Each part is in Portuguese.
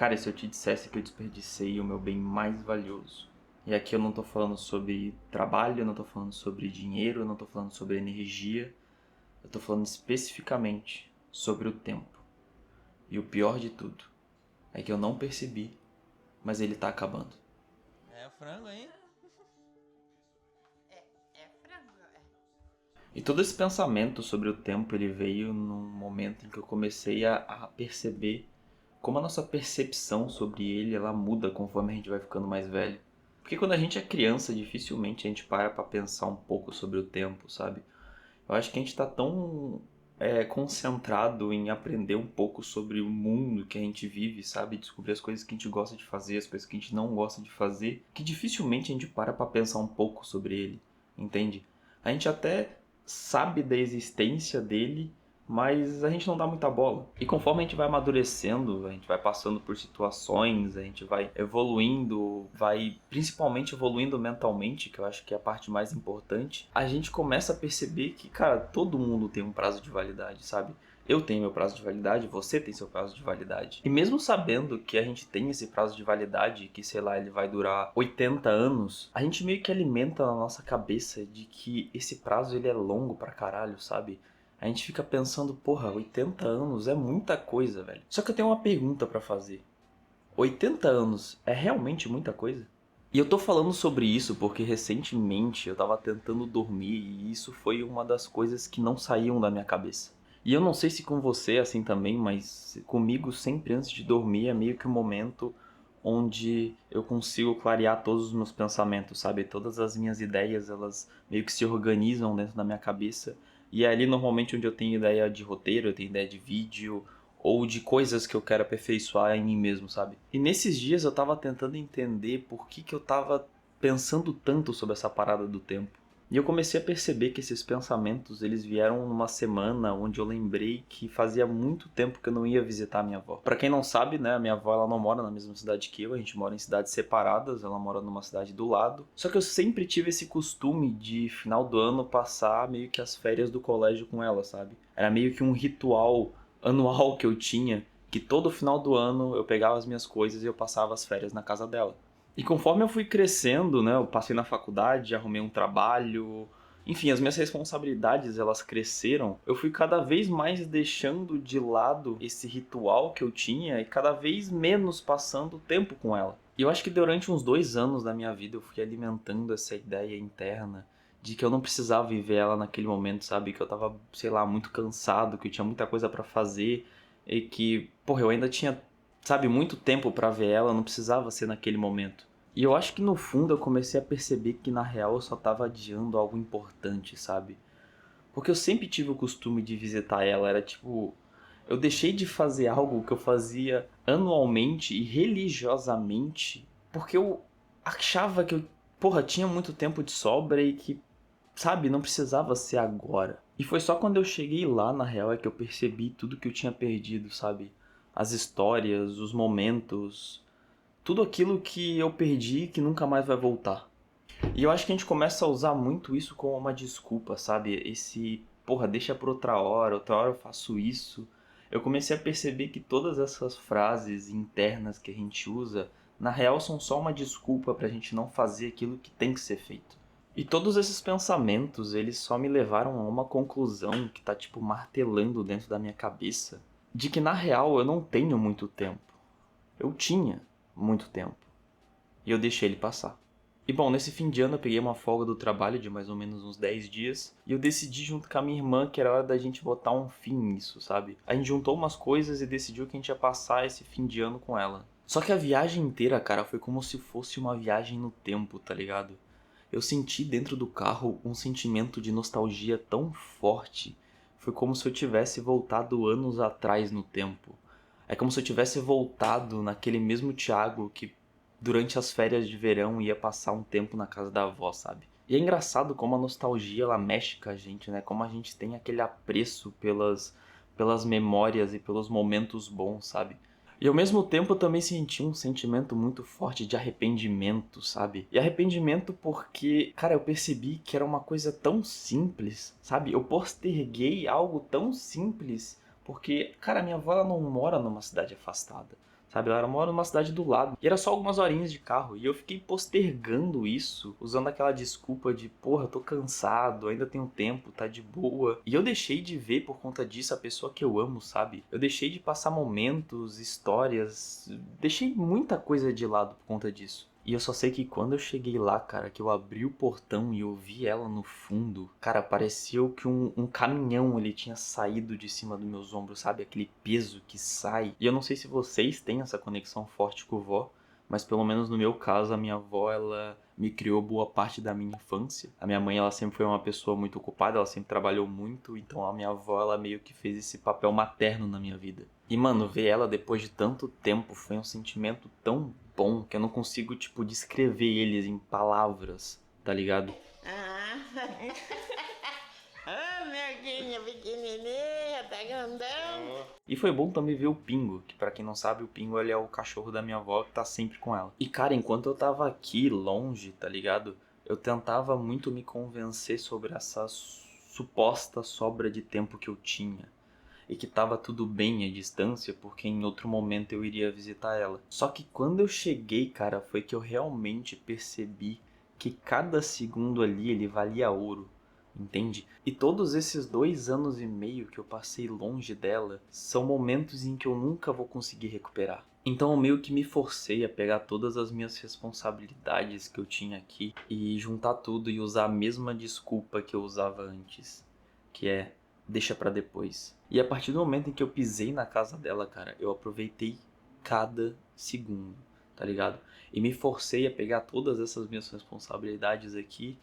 Cara, e se eu te dissesse que eu desperdicei o meu bem mais valioso? E aqui eu não tô falando sobre trabalho, eu não tô falando sobre dinheiro, eu não tô falando sobre energia, eu tô falando especificamente sobre o tempo. E o pior de tudo é que eu não percebi, mas ele tá acabando. É o frango, hein? É frango, é. E todo esse pensamento sobre o tempo, ele veio num momento em que eu comecei a perceber como a nossa percepção sobre ele, ela muda conforme a gente vai ficando mais velho. Porque quando a gente é criança, dificilmente a gente para pra pensar um pouco sobre o tempo, sabe? Eu acho que a gente tá tão concentrado em aprender um pouco sobre o mundo que a gente vive, sabe? Descobrir as coisas que a gente gosta de fazer, as coisas que a gente não gosta de fazer, que dificilmente a gente para pra pensar um pouco sobre ele, entende? A gente até sabe da existência dele, mas a gente não dá muita bola. E conforme a gente vai amadurecendo, a gente vai passando por situações, a gente vai evoluindo, vai principalmente evoluindo mentalmente, que eu acho que é a parte mais importante, a gente começa a perceber que, cara, todo mundo tem um prazo de validade, sabe? Eu tenho meu prazo de validade, você tem seu prazo de validade. E mesmo sabendo que a gente tem esse prazo de validade, que sei lá, ele vai durar 80 anos, a gente meio que alimenta na nossa cabeça de que esse prazo ele é longo pra caralho, sabe? A gente fica pensando, porra, 80 anos é muita coisa, velho. Só que eu tenho uma pergunta pra fazer. 80 anos é realmente muita coisa? E eu tô falando sobre isso porque recentemente eu tava tentando dormir e isso foi uma das coisas que não saíam da minha cabeça. E eu não sei se com você é assim também, mas comigo sempre antes de dormir é meio que um momento onde eu consigo clarear todos os meus pensamentos, sabe? Todas as minhas ideias, elas meio que se organizam dentro da minha cabeça. E é ali normalmente onde eu tenho ideia de roteiro, eu tenho ideia de vídeo, ou de coisas que eu quero aperfeiçoar em mim mesmo, sabe? E nesses dias eu tava tentando entender por que eu tava pensando tanto sobre essa parada do tempo. E eu comecei a perceber que esses pensamentos, eles vieram numa semana onde eu lembrei que fazia muito tempo que eu não ia visitar a minha avó. Pra quem não sabe, né, a minha avó ela não mora na mesma cidade que eu, a gente mora em cidades separadas, ela mora numa cidade do lado. Só que eu sempre tive esse costume de final do ano passar meio que as férias do colégio com ela, sabe? Era meio que um ritual anual que eu tinha, que todo final do ano eu pegava as minhas coisas e eu passava as férias na casa dela. E conforme eu fui crescendo, né, eu passei na faculdade, arrumei um trabalho, enfim, as minhas responsabilidades elas cresceram, eu fui cada vez mais deixando de lado esse ritual que eu tinha e cada vez menos passando tempo com ela. E eu acho que durante uns 2 anos da minha vida eu fui alimentando essa ideia interna de que eu não precisava viver ela naquele momento, sabe? Que eu tava, sei lá, muito cansado, que eu tinha muita coisa pra fazer e que, porra, eu ainda tinha, sabe, muito tempo pra ver ela, não precisava ser naquele momento. E eu acho que no fundo eu comecei a perceber que na real eu só tava adiando algo importante, sabe? Porque eu sempre tive o costume de visitar ela, era tipo, eu deixei de fazer algo que eu fazia anualmente e religiosamente, porque eu achava que eu, porra, tinha muito tempo de sobra e que, sabe, não precisava ser agora. E foi só quando eu cheguei lá, na real, é que eu percebi tudo que eu tinha perdido, sabe? As histórias, os momentos, tudo aquilo que eu perdi e que nunca mais vai voltar. E eu acho que a gente começa a usar muito isso como uma desculpa, sabe? Esse, porra, deixa pra outra hora eu faço isso. Eu comecei a perceber que todas essas frases internas que a gente usa, na real são só uma desculpa pra gente não fazer aquilo que tem que ser feito. E todos esses pensamentos, eles só me levaram a uma conclusão que tá tipo martelando dentro da minha cabeça, de que na real eu não tenho muito tempo. Eu tinha muito tempo. E eu deixei ele passar. E bom, nesse fim de ano eu peguei uma folga do trabalho de mais ou menos uns 10 dias e eu decidi junto com a minha irmã que era hora da gente botar um fim nisso, sabe? A gente juntou umas coisas e decidiu que a gente ia passar esse fim de ano com ela. Só que a viagem inteira, cara, foi como se fosse uma viagem no tempo, tá ligado? Eu senti dentro do carro um sentimento de nostalgia tão forte. Foi como se eu tivesse voltado anos atrás no tempo. É como se eu tivesse voltado naquele mesmo Thiago que durante as férias de verão ia passar um tempo na casa da avó, sabe? E é engraçado como a nostalgia ela mexe com a gente, né? Como a gente tem aquele apreço pelas memórias e pelos momentos bons, sabe? E ao mesmo tempo eu também senti um sentimento muito forte de arrependimento, sabe? E arrependimento porque, cara, eu percebi que era uma coisa tão simples, sabe? Eu posterguei algo tão simples porque, cara, minha avó ela não mora numa cidade afastada. sabe? Ela mora numa cidade do lado. E era só algumas horinhas de carro. E eu fiquei postergando isso, usando aquela desculpa de, porra, eu tô cansado, ainda tenho tempo, tá de boa. E eu deixei de ver por conta disso a pessoa que eu amo, sabe? Eu deixei de passar momentos, histórias, deixei muita coisa de lado por conta disso. E eu só sei que quando eu cheguei lá, cara, que eu abri o portão e eu vi ela no fundo, cara, parecia que um caminhão ele tinha saído de cima dos meus ombros, sabe? Aquele peso que sai. E eu não sei se vocês têm essa conexão forte com vó, mas pelo menos no meu caso, a minha avó, ela me criou boa parte da minha infância. A minha mãe, ela sempre foi uma pessoa muito ocupada, ela sempre trabalhou muito, então a minha avó, ela meio que fez esse papel materno na minha vida. E, mano, ver ela depois de tanto tempo foi um sentimento tão bom que eu não consigo, tipo, descrever eles em palavras, tá ligado? Ah, ah, Merguinha pequenininha, tá grandão. E foi bom também ver o Pingo, que pra quem não sabe, o Pingo ele é o cachorro da minha avó que tá sempre com ela. E cara, enquanto eu tava aqui, longe, tá ligado? Eu tentava muito me convencer sobre essa suposta sobra de tempo que eu tinha. E que tava tudo bem à distância, porque em outro momento eu iria visitar ela. Só que quando eu cheguei, cara, foi que eu realmente percebi que cada segundo ali ele valia ouro, entende? E todos esses 2 anos e meio que eu passei longe dela são momentos em que eu nunca vou conseguir recuperar. Então eu meio que me forcei a pegar todas as minhas responsabilidades que eu tinha aqui e juntar tudo e usar a mesma desculpa que eu usava antes, que é deixa pra depois. E a partir do momento em que eu pisei na casa dela, cara, eu aproveitei cada segundo, tá ligado? E me forcei a pegar todas essas minhas responsabilidades aqui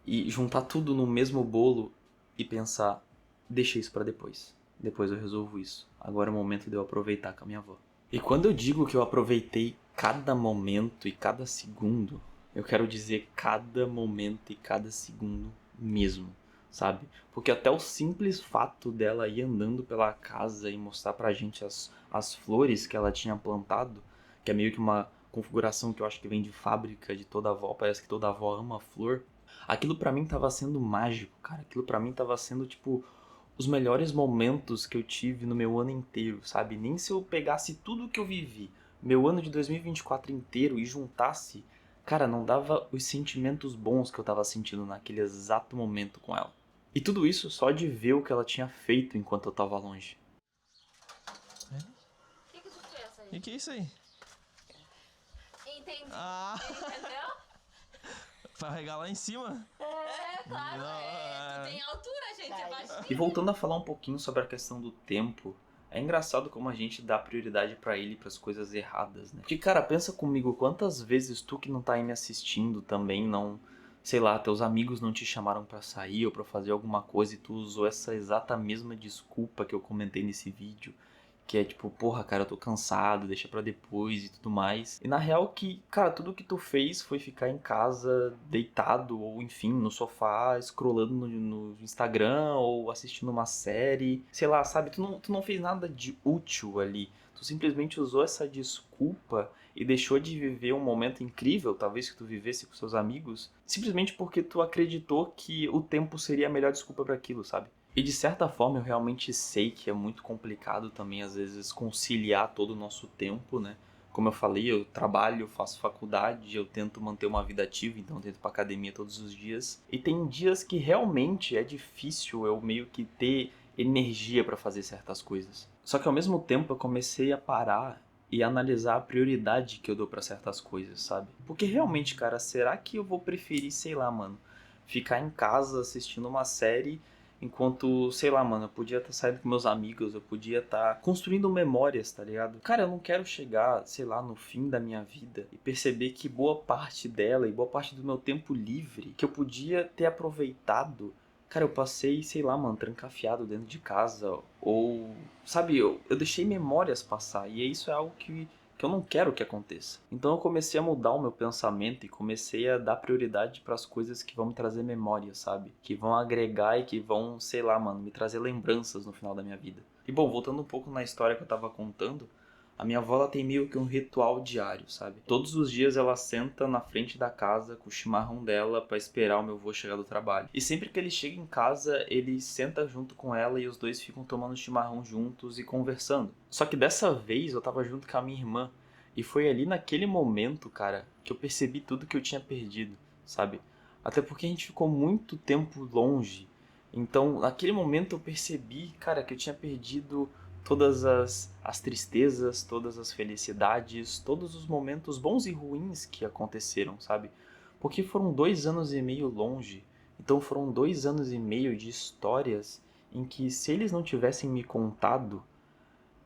e juntar tudo no mesmo bolo e pensar, deixa isso pra depois. Depois eu resolvo isso. Agora é o momento de eu aproveitar com a minha avó. E quando eu digo que eu aproveitei cada momento e cada segundo, eu quero dizer cada momento e cada segundo mesmo, sabe? Porque até o simples fato dela ir andando pela casa e mostrar pra gente as flores que ela tinha plantado, que é meio que uma configuração que eu acho que vem de fábrica de toda avó, parece que toda avó ama flor. Aquilo pra mim tava sendo mágico, cara. Aquilo pra mim tava sendo, tipo, os melhores momentos que eu tive no meu ano inteiro, sabe? Nem se eu pegasse tudo que eu vivi, meu ano de 2024 inteiro e juntasse, cara, não dava os sentimentos bons que eu tava sentindo naquele exato momento com ela. E tudo isso só de ver o que ela tinha feito enquanto eu tava longe. O que tu pensa aí? E que é isso aí? Entendi. Ah, Entendeu? pra regar lá em cima? É, claro. Não, Tu tem altura, gente. É baixinho. E voltando a falar um pouquinho sobre a questão do tempo, é engraçado como a gente dá prioridade pra ele e pras coisas erradas, né? Porque, cara, pensa comigo, quantas vezes tu que não tá aí me assistindo também não, sei lá, teus amigos não te chamaram pra sair ou pra fazer alguma coisa e tu usou essa exata mesma desculpa que eu comentei nesse vídeo. Que é tipo, porra, cara, eu tô cansado, deixa pra depois e tudo mais. E na real que, cara, tudo que tu fez foi ficar em casa, deitado, ou enfim, no sofá, scrollando no Instagram, ou assistindo uma série. Sei lá, sabe? Tu não fez nada de útil ali. Tu simplesmente usou essa desculpa e deixou de viver um momento incrível, talvez que tu vivesse com seus amigos, simplesmente porque tu acreditou que o tempo seria a melhor desculpa pra aquilo, sabe? E de certa forma eu realmente sei que é muito complicado também às vezes conciliar todo o nosso tempo, né? Como eu falei, eu trabalho, faço faculdade, eu tento manter uma vida ativa, então eu tento ir pra academia todos os dias. E tem dias que realmente é difícil eu meio que ter energia pra fazer certas coisas. Só que ao mesmo tempo eu comecei a parar e analisar a prioridade que eu dou pra certas coisas, sabe? Porque realmente, cara, será que eu vou preferir, sei lá, mano, ficar em casa assistindo uma série enquanto, sei lá, mano, eu podia estar saindo com meus amigos, eu podia estar construindo memórias, tá ligado? Cara, eu não quero chegar, sei lá, no fim da minha vida e perceber que boa parte dela e boa parte do meu tempo livre que eu podia ter aproveitado, cara, eu passei, sei lá, mano, trancafiado dentro de casa ou, sabe, eu deixei memórias passar e isso é algo que eu não quero que aconteça. Então eu comecei a mudar o meu pensamento e comecei a dar prioridade para as coisas que vão me trazer memória, sabe? Que vão agregar e que vão, sei lá, mano, me trazer lembranças no final da minha vida. E bom, voltando um pouco na história que eu tava contando, A minha avó ela tem meio que um ritual diário, sabe? Todos os dias ela senta na frente da casa com o chimarrão dela pra esperar o meu avô chegar do trabalho. E sempre que ele chega em casa, ele senta junto com ela e os dois ficam tomando chimarrão juntos e conversando. Só que dessa vez eu tava junto com a minha irmã. E foi ali naquele momento, cara, que eu percebi tudo que eu tinha perdido, sabe? Até porque a gente ficou muito tempo longe. Então, naquele momento eu percebi, cara, que eu tinha perdido todas as tristezas, todas as felicidades, todos os momentos bons e ruins que aconteceram, sabe? Porque foram 2 anos e meio longe. Então foram 2 anos e meio de histórias em que se eles não tivessem me contado,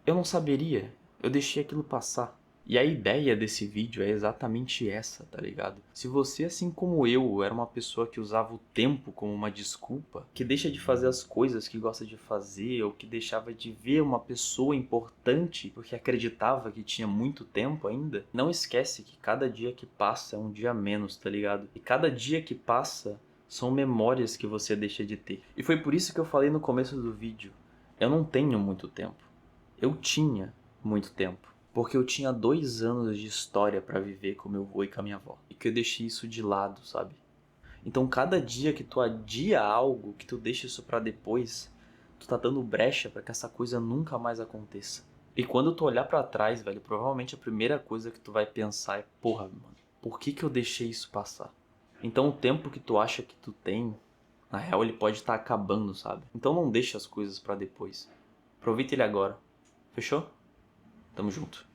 eu não saberia. Eu deixei aquilo passar. E a ideia desse vídeo é exatamente essa, tá ligado? Se você, assim como eu, era uma pessoa que usava o tempo como uma desculpa, que deixa de fazer as coisas que gosta de fazer, ou que deixava de ver uma pessoa importante porque acreditava que tinha muito tempo ainda, não esquece que cada dia que passa é um dia a menos, tá ligado? E cada dia que passa são memórias que você deixa de ter. E foi por isso que eu falei no começo do vídeo, eu não tenho muito tempo. Eu tinha muito tempo. Porque eu tinha 2 anos de história pra viver com meu avô e com a minha avó. E que eu deixei isso de lado, sabe? Então cada dia que tu adia algo, que tu deixa isso pra depois, tu tá dando brecha pra que essa coisa nunca mais aconteça. E quando tu olhar pra trás, velho, provavelmente a primeira coisa que tu vai pensar é: porra, mano, por que eu deixei isso passar? Então o tempo que tu acha que tu tem, na real ele pode estar acabando, sabe? Então não deixa as coisas pra depois. Aproveita ele agora. Fechou? Tamo junto.